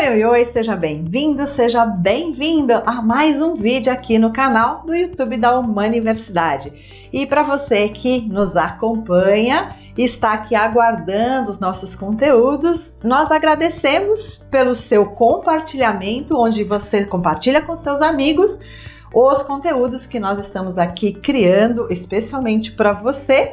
Oi, seja bem-vindo, seja bem-vinda a mais um vídeo aqui no canal do YouTube da Humaniversidade. E para você que nos acompanha e está aqui aguardando os nossos conteúdos, nós agradecemos pelo seu compartilhamento, onde você compartilha com seus amigos os conteúdos que nós estamos aqui criando especialmente para você.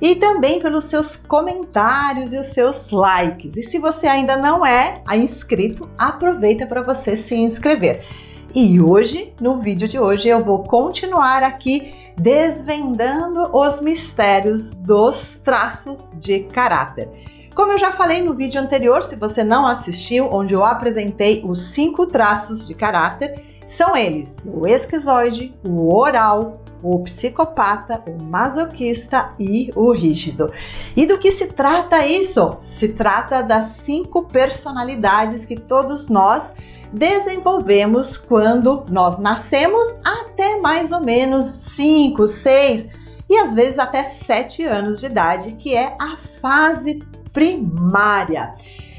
E também pelos seus comentários e os seus likes. E se você ainda não é inscrito, aproveita para você se inscrever. E hoje, no vídeo de hoje, eu vou continuar aqui desvendando os mistérios dos traços de caráter. Como eu já falei no vídeo anterior, se você não assistiu, onde eu apresentei os 5 traços de caráter, são eles: o esquizoide, o oral, o psicopata, o masoquista e o rígido. E do que se trata isso? Se trata das 5 personalidades que todos nós desenvolvemos quando nós nascemos até mais ou menos 5, 6 e às vezes até 7 anos de idade, que é a fase primária.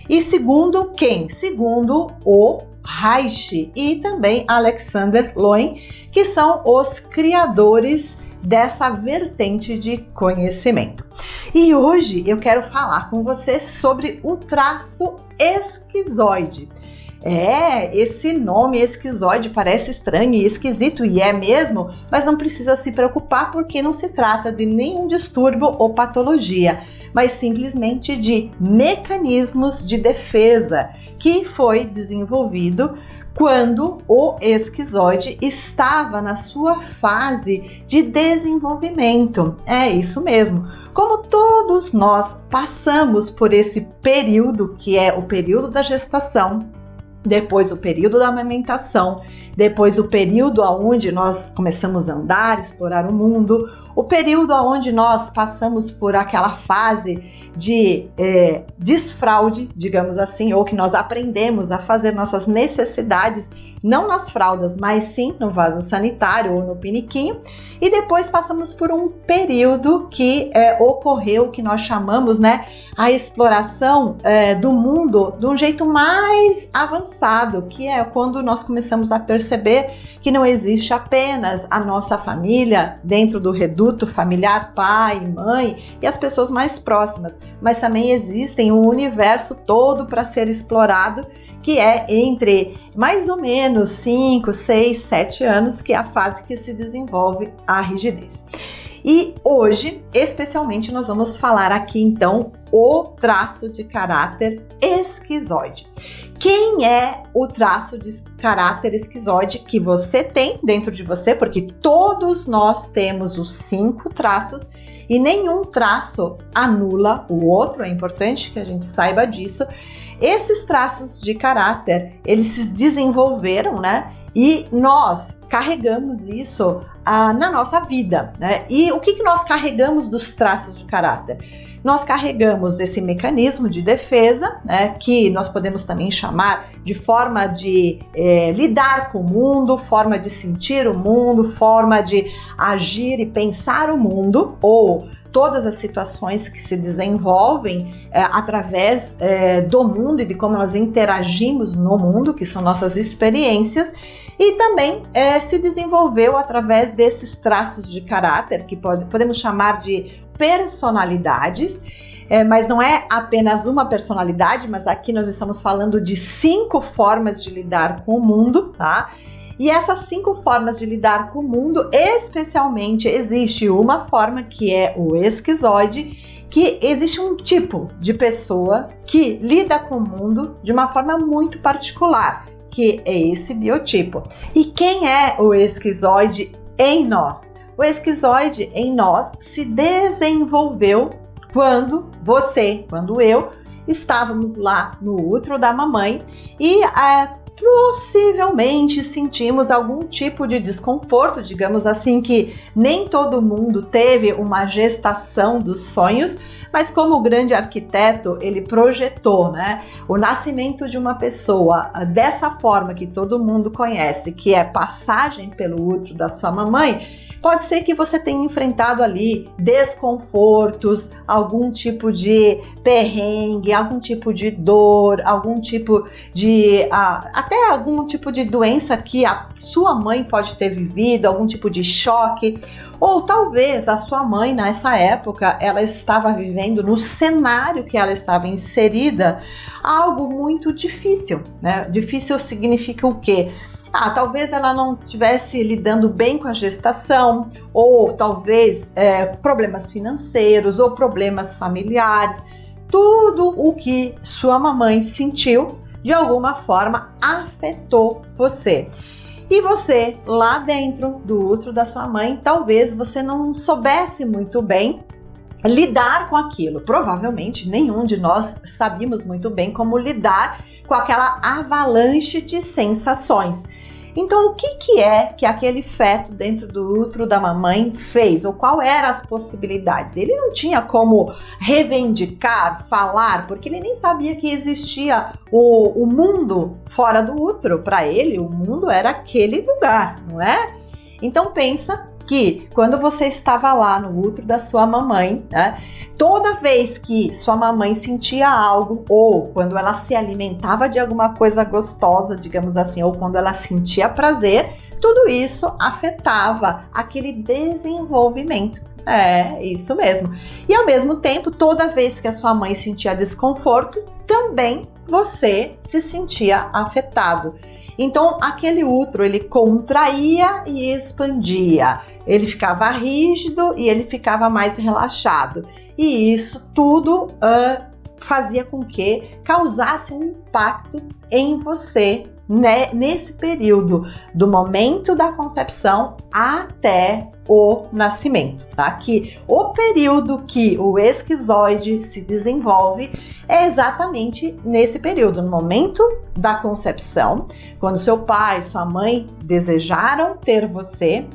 E segundo quem? Segundo o Reich e também Alexander Lowen, que são os criadores dessa vertente de conhecimento. E hoje eu quero falar com você sobre o traço esquizoide. Esse nome esquizoide parece estranho e esquisito, e é mesmo, mas não precisa se preocupar porque não se trata de nenhum distúrbio ou patologia, mas simplesmente de mecanismos de defesa que foi desenvolvido quando o esquizoide estava na sua fase de desenvolvimento. É isso mesmo. Como todos nós passamos por esse período, que é o período da gestação, depois o período da amamentação, depois o período onde nós começamos a andar, explorar o mundo, o período onde nós passamos por aquela fase de desfraude, digamos assim, ou que nós aprendemos a fazer nossas necessidades, não nas fraldas, mas sim no vaso sanitário ou no piniquinho, e depois passamos por um período que ocorreu, que nós chamamos, a exploração do mundo de um jeito mais avançado, que é quando nós começamos a perceber que não existe apenas a nossa família dentro do reduto familiar, pai, mãe e as pessoas mais próximas, mas também existem um universo todo para ser explorado, que é entre mais ou menos 5, 6, 7 anos, que é a fase que se desenvolve a rigidez. E hoje, especialmente, nós vamos falar aqui então o traço de caráter esquizoide. Quem é o traço de caráter esquizoide que você tem dentro de você? Porque todos nós temos os 5 traços e nenhum traço anula o outro, é importante que a gente saiba disso. Esses traços de caráter, eles se desenvolveram, e nós carregamos isso na nossa vida, E o que nós carregamos dos traços de caráter? Nós carregamos esse mecanismo de defesa, que nós podemos também chamar de forma de lidar com o mundo, forma de sentir o mundo, forma de agir e pensar o mundo, ou todas as situações que se desenvolvem através do mundo e de como nós interagimos no mundo, que são nossas experiências, e também se desenvolveu através desses traços de caráter, que podemos chamar de personalidades, mas não é apenas uma personalidade, mas aqui nós estamos falando de 5 formas de lidar com o mundo, tá? E essas 5 formas de lidar com o mundo, especialmente existe uma forma que é o esquizoide, que existe um tipo de pessoa que lida com o mundo de uma forma muito particular, que é esse biotipo. E quem é o esquizoide em nós? O esquizoide em nós se desenvolveu quando eu estávamos lá no útero da mamãe e possivelmente sentimos algum tipo de desconforto, digamos assim, que nem todo mundo teve uma gestação dos sonhos, Mas como o grande arquiteto, ele projetou, né, o nascimento de uma pessoa dessa forma que todo mundo conhece, que é passagem pelo útero da sua mamãe, pode ser que você tenha enfrentado ali desconfortos, algum tipo de perrengue, algum tipo de dor, algum tipo de até algum tipo de doença que a sua mãe pode ter vivido, algum tipo de choque, ou talvez a sua mãe nessa época ela estava vivendo no cenário que ela estava inserida algo muito difícil, né? Difícil significa o quê? Talvez ela não estivesse lidando bem com a gestação, ou talvez problemas financeiros ou problemas familiares. Tudo o que sua mamãe sentiu, de alguma forma, afetou você. E você, lá dentro do útero da sua mãe, talvez você não soubesse muito bem lidar com aquilo. Provavelmente nenhum de nós sabíamos muito bem como lidar com aquela avalanche de sensações. Então, o que é que aquele feto dentro do útero da mamãe fez? Ou qual eram as possibilidades? Ele não tinha como reivindicar, falar, porque ele nem sabia que existia o mundo fora do útero. Para ele, o mundo era aquele lugar, não é? Então, pensa que quando você estava lá no útero da sua mamãe, né, toda vez que sua mamãe sentia algo, ou quando ela se alimentava de alguma coisa gostosa, digamos assim, ou quando ela sentia prazer, tudo isso afetava aquele desenvolvimento. É, isso mesmo. E ao mesmo tempo, toda vez que a sua mãe sentia desconforto, também você se sentia afetado. Então, aquele útero, ele contraía e expandia. Ele ficava rígido e ele ficava mais relaxado. E isso tudo fazia com que causasse um impacto em você, né, nesse período do momento da concepção até o nascimento, tá? Que o período que o esquizoide se desenvolve é exatamente nesse período, no momento da concepção, quando seu pai e sua mãe desejaram ter você,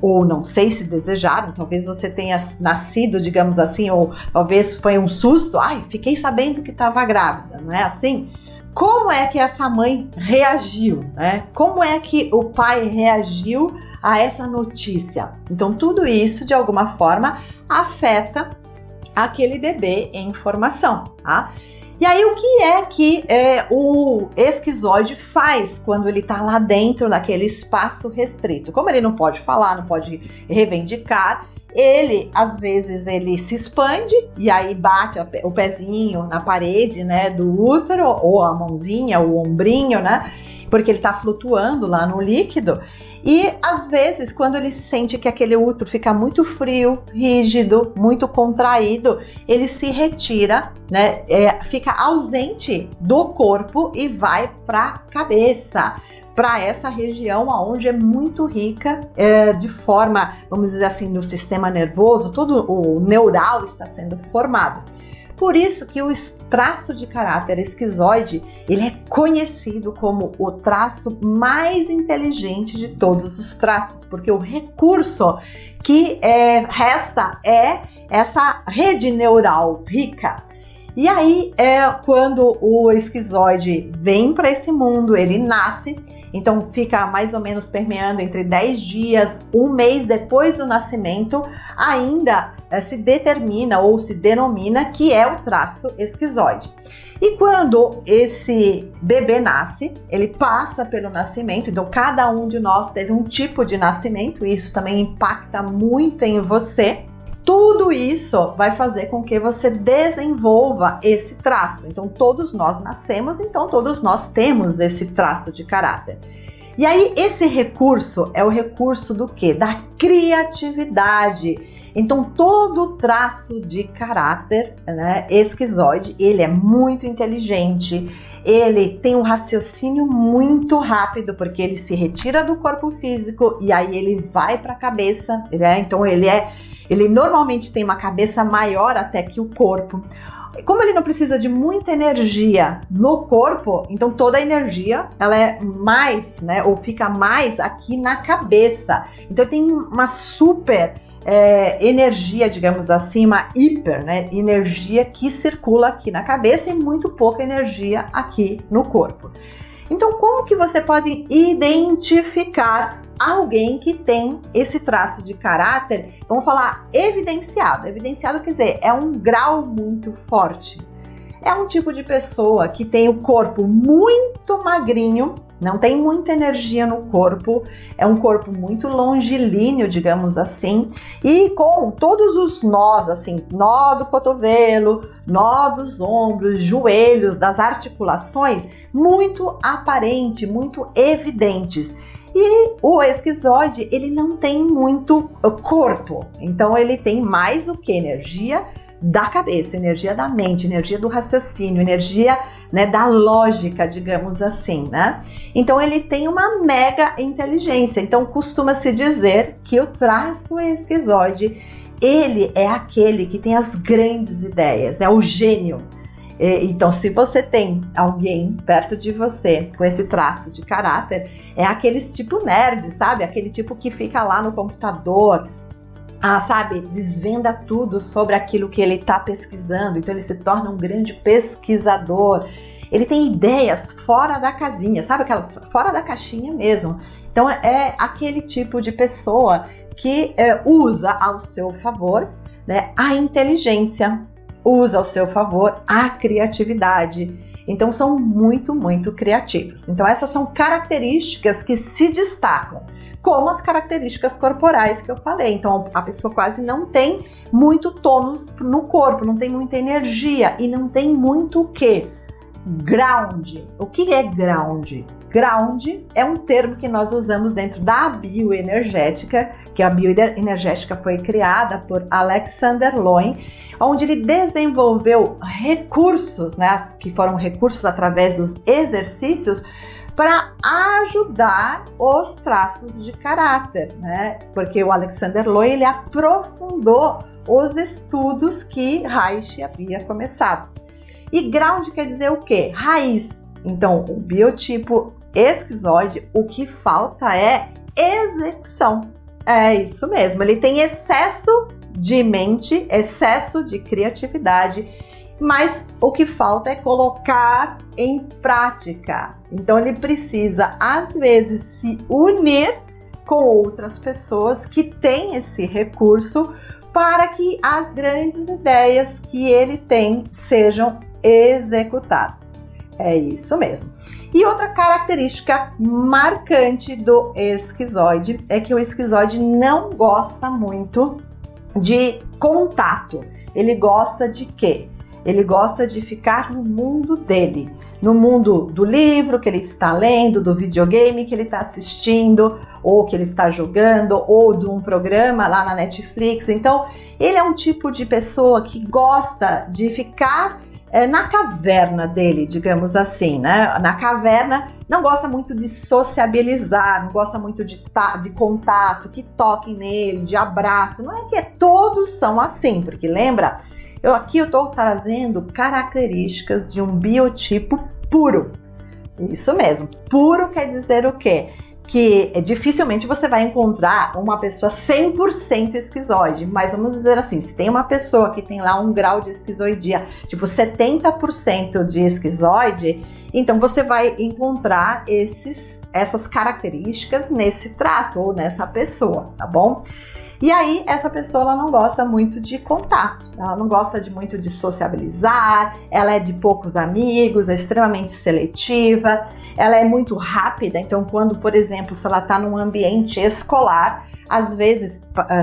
ou não sei se desejaram, talvez você tenha nascido, digamos assim, ou talvez foi um susto, fiquei sabendo que estava grávida, não é assim? Como é que essa mãe reagiu, né? Como é que o pai reagiu a essa notícia? Então, tudo isso, de alguma forma, afeta aquele bebê em formação, tá? E aí, o que é que o esquizoide faz quando ele tá lá dentro daquele espaço restrito? Como ele não pode falar, não pode reivindicar, ele, às vezes, ele se expande e aí bate o pezinho na parede, né, do útero, ou a mãozinha, o ombrinho, né, porque ele tá flutuando lá no líquido. E, às vezes, quando ele sente que aquele útero fica muito frio, rígido, muito contraído, ele se retira, né, fica ausente do corpo e vai para a cabeça, para essa região onde é muito rica de forma, vamos dizer assim, no sistema nervoso, todo o neural está sendo formado. Por isso que o traço de caráter esquizoide, ele é conhecido como o traço mais inteligente de todos os traços, porque o recurso que resta é essa rede neural rica. E aí, quando o esquizoide vem para esse mundo, ele nasce, então fica mais ou menos permeando entre 10 dias, um mês depois do nascimento, ainda se determina ou se denomina que é o traço esquizoide. E quando esse bebê nasce, ele passa pelo nascimento, então cada um de nós teve um tipo de nascimento, e isso também impacta muito em você. Tudo isso vai fazer com que você desenvolva esse traço. Então, todos nós nascemos, então todos nós temos esse traço de caráter. E aí, esse recurso é o recurso do quê? Da criatividade. Então, todo traço de caráter, né, esquizoide, ele é muito inteligente, ele tem um raciocínio muito rápido, porque ele se retira do corpo físico e aí ele vai para a cabeça, né? Então, ele normalmente tem uma cabeça maior até que o corpo. Como ele não precisa de muita energia no corpo, então toda a energia ela é mais, né, ou fica mais aqui na cabeça. Então tem uma super energia, digamos assim, uma hiper, né? Energia que circula aqui na cabeça e muito pouca energia aqui no corpo. Então, como que você pode identificar alguém que tem esse traço de caráter? Vamos falar evidenciado. Evidenciado quer dizer, é um grau muito forte. É um tipo de pessoa que tem o corpo muito magrinho, não tem muita energia no corpo, é um corpo muito longilíneo, digamos assim, e com todos os nós, assim, nó do cotovelo, nó dos ombros, joelhos, das articulações, muito aparente, muito evidentes. E o esquizoide, ele não tem muito corpo, então ele tem mais o que? Energia da cabeça, energia da mente, energia do raciocínio, energia, né, da lógica, digamos assim, né? Então ele tem uma mega inteligência. Então costuma-se dizer que o traço esquizoide, ele é aquele que tem as grandes ideias, é o gênio. Então, se você tem alguém perto de você com esse traço de caráter, é aqueles tipo nerd, sabe? Aquele tipo que fica lá no computador, sabe, desvenda tudo sobre aquilo que ele está pesquisando, então ele se torna um grande pesquisador. Ele tem ideias fora da casinha, sabe, aquelas fora da caixinha mesmo. Então é aquele tipo de pessoa que usa ao seu favor, né, a inteligência, usa ao seu favor a criatividade. Então são muito, muito criativos. Então essas são características que se destacam, como as características corporais que eu falei. Então a pessoa quase não tem muito tônus no corpo, não tem muita energia e não tem muito o quê? Ground. O que é ground? Ground é um termo que nós usamos dentro da bioenergética, que a bioenergética foi criada por Alexander Lowen, onde ele desenvolveu recursos, né, que foram recursos através dos exercícios para ajudar os traços de caráter, né? Porque o Alexander Lowen, ele aprofundou os estudos que Reich havia começado. E ground quer dizer o quê? Raiz. Então, o biotipo esquizoide, o que falta é execução. É isso mesmo, ele tem excesso de mente, excesso de criatividade, mas o que falta é colocar em prática. Então ele precisa, às vezes, se unir com outras pessoas que têm esse recurso para que as grandes ideias que ele tem sejam executadas. É isso mesmo. E outra característica marcante do esquizoide é que o esquizoide não gosta muito de contato. Ele gosta de quê? Ele gosta de ficar no mundo dele, no mundo do livro que ele está lendo, do videogame que ele está assistindo, ou que ele está jogando, ou de um programa lá na Netflix. Então, ele é um tipo de pessoa que gosta de ficar na caverna dele, digamos assim, né? Na caverna, não gosta muito de sociabilizar, não gosta muito de contato, que toquem nele, de abraço. Não é que todos são assim, porque lembra? Aqui eu estou trazendo características de um biotipo puro. Isso mesmo, puro quer dizer o quê? Que dificilmente você vai encontrar uma pessoa 100% esquizoide, mas vamos dizer assim, se tem uma pessoa que tem lá um grau de esquizoidia, tipo 70% de esquizoide, então você vai encontrar essas características nesse traço ou nessa pessoa, tá bom? E aí, essa pessoa ela não gosta muito de contato, ela não gosta muito de sociabilizar, ela é de poucos amigos, é extremamente seletiva, ela é muito rápida, então quando, por exemplo, se ela está num ambiente escolar, às vezes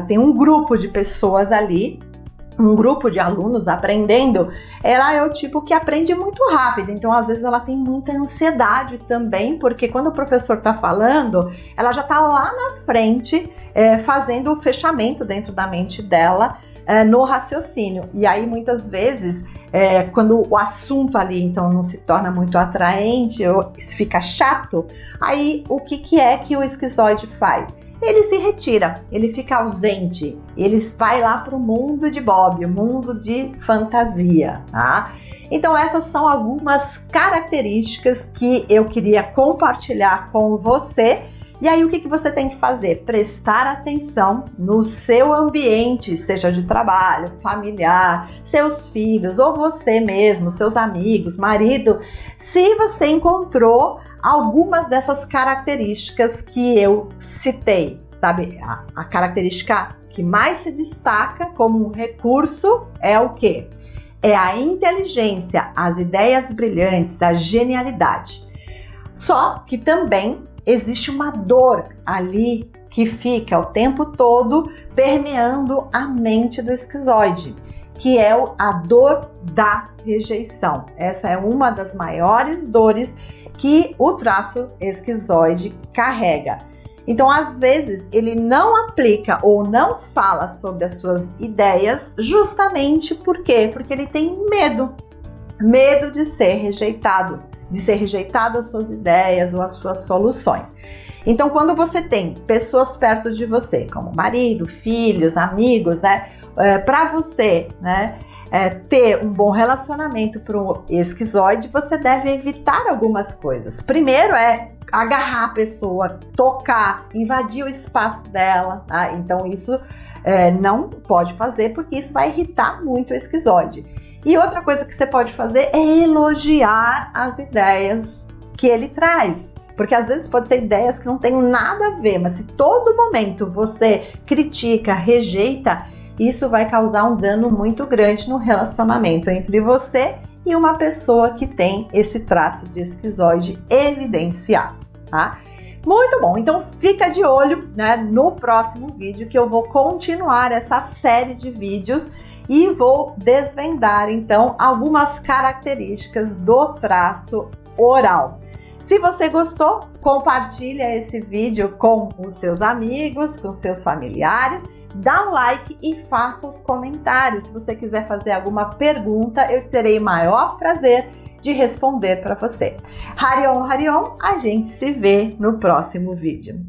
tem um grupo de pessoas ali, um grupo de alunos aprendendo, ela é o tipo que aprende muito rápido, então às vezes ela tem muita ansiedade também, porque quando o professor está falando, ela já está lá na frente fazendo o fechamento dentro da mente dela no raciocínio, e aí muitas vezes quando o assunto ali então não se torna muito atraente ou fica chato, aí o que é que o esquizoide faz? Ele se retira, ele fica ausente, ele vai lá para o mundo de Bob, o mundo de fantasia, tá? Então essas são algumas características que eu queria compartilhar com você E aí o que você tem que fazer? Prestar atenção no seu ambiente, seja de trabalho, familiar, seus filhos ou você mesmo, seus amigos, marido, se você encontrou algumas dessas características que eu citei, sabe? A característica que mais se destaca como um recurso é o quê? É a inteligência, as ideias brilhantes, a genialidade. Só que também existe uma dor ali que fica o tempo todo permeando a mente do esquizoide, que é a dor da rejeição. Essa é uma das maiores dores que o traço esquizoide carrega. Então, às vezes, ele não aplica ou não fala sobre as suas ideias justamente por quê? Porque ele tem medo de ser rejeitado as suas ideias ou as suas soluções. Então, quando você tem pessoas perto de você, como marido, filhos, amigos, né, para você, né, ter um bom relacionamento para o esquizoide, você deve evitar algumas coisas. Primeiro é agarrar a pessoa, tocar, invadir o espaço dela, tá? Então isso não pode fazer, porque isso vai irritar muito o esquizoide. E outra coisa que você pode fazer é elogiar as ideias que ele traz. Porque às vezes pode ser ideias que não tem nada a ver, mas se todo momento você critica, rejeita, isso vai causar um dano muito grande no relacionamento entre você e uma pessoa que tem esse traço de esquizoide evidenciado, tá? Muito bom, então fica de olho, né, no próximo vídeo que eu vou continuar essa série de vídeos e vou desvendar então algumas características do traço oral. Se você gostou, compartilha esse vídeo com os seus amigos, com seus familiares, dá um like e faça os comentários. Se você quiser fazer alguma pergunta, eu terei maior prazer de responder para você. Harion, Harion, a gente se vê no próximo vídeo.